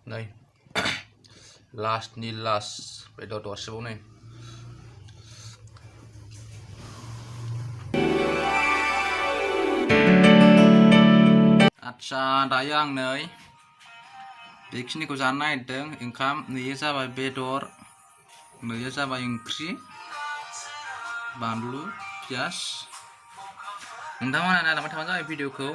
Đây. Last ni last. Bây giờ tôi sẽ bố này. Acha dayang nih. Di sini ku sana itu income nih sama bedor. Nih sama ingkri. Bandlu, pias. Nonton mana teman-teman video ku.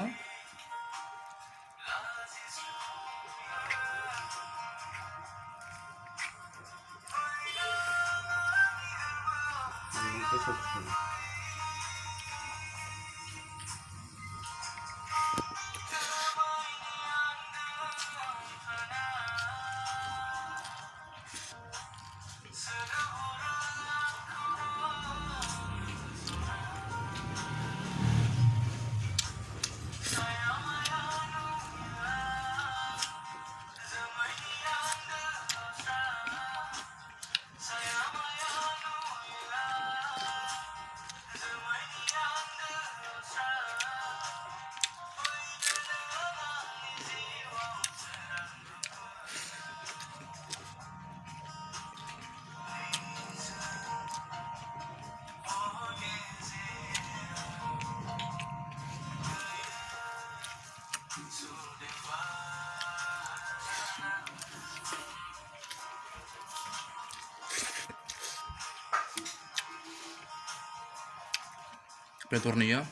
Petornia.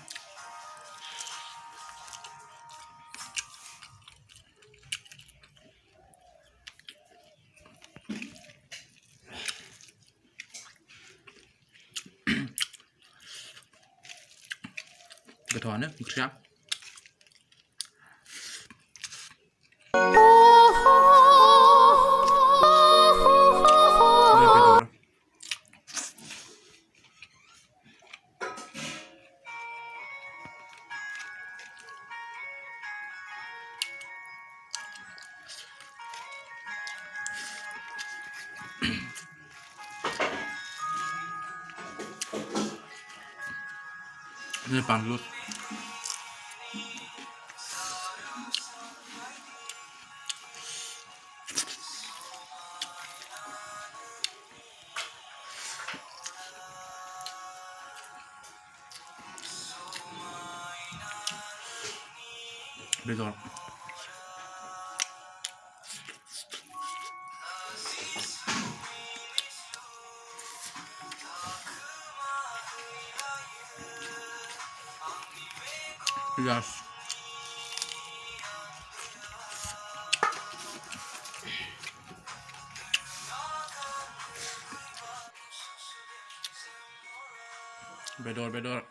Getahnya, siap. Ini panlut. Bedor. Yes. Bedor.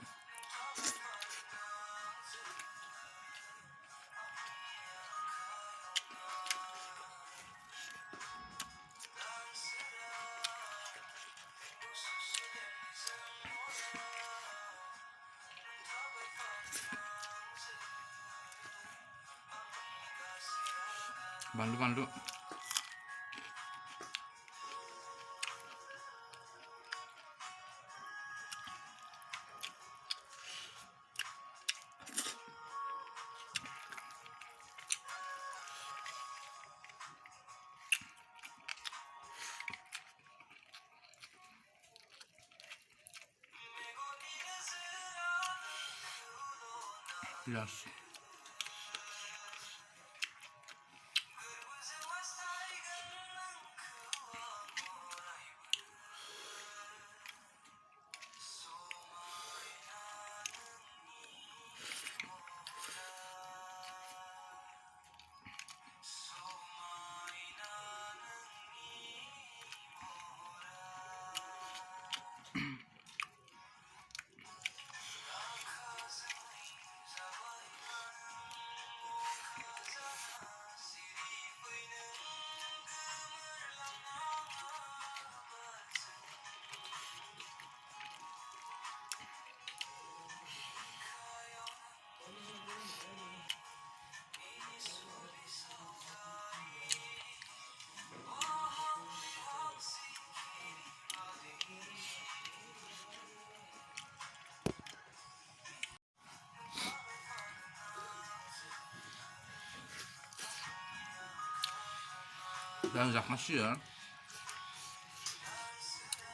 Bandu. Yes. Dan zaknasiya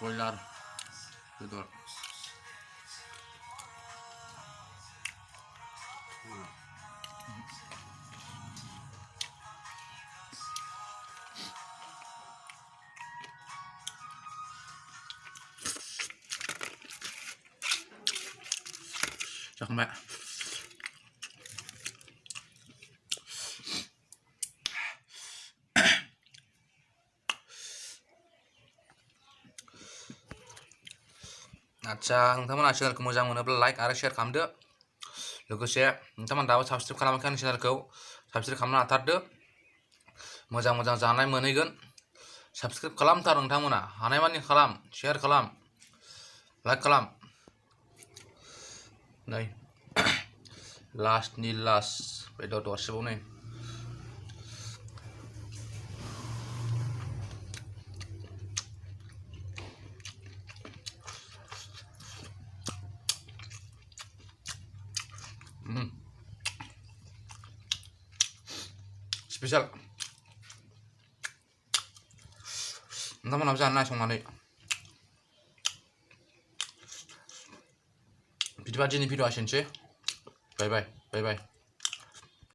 boylar bedor. Cakep mbak. आच्छा नोंथांमोना चेनेलखौ मोजां मोनोब्ला लाइक आरो शेयार खालामदो लोगोसे नोंथांमोना दाबो साबस्क्राइब खालामाखै आंनि चेनेलखौ साबस्क्राइब खालामना लाथारदो मोजां मोजां जानाय मोनहैगोन साबस्क्राइब खालामथार नोंथांमोना हानायमानि खालाम शेयार खालाम लाइक खालाम नै लास्टनि लास्ट बेदर दरसेबाव नै स्पेशल नोंथांमोनाबो जानो नाय संनानै बिदिबा दिनै भिडिअ एसेनोसै बाय बाय बाय बाय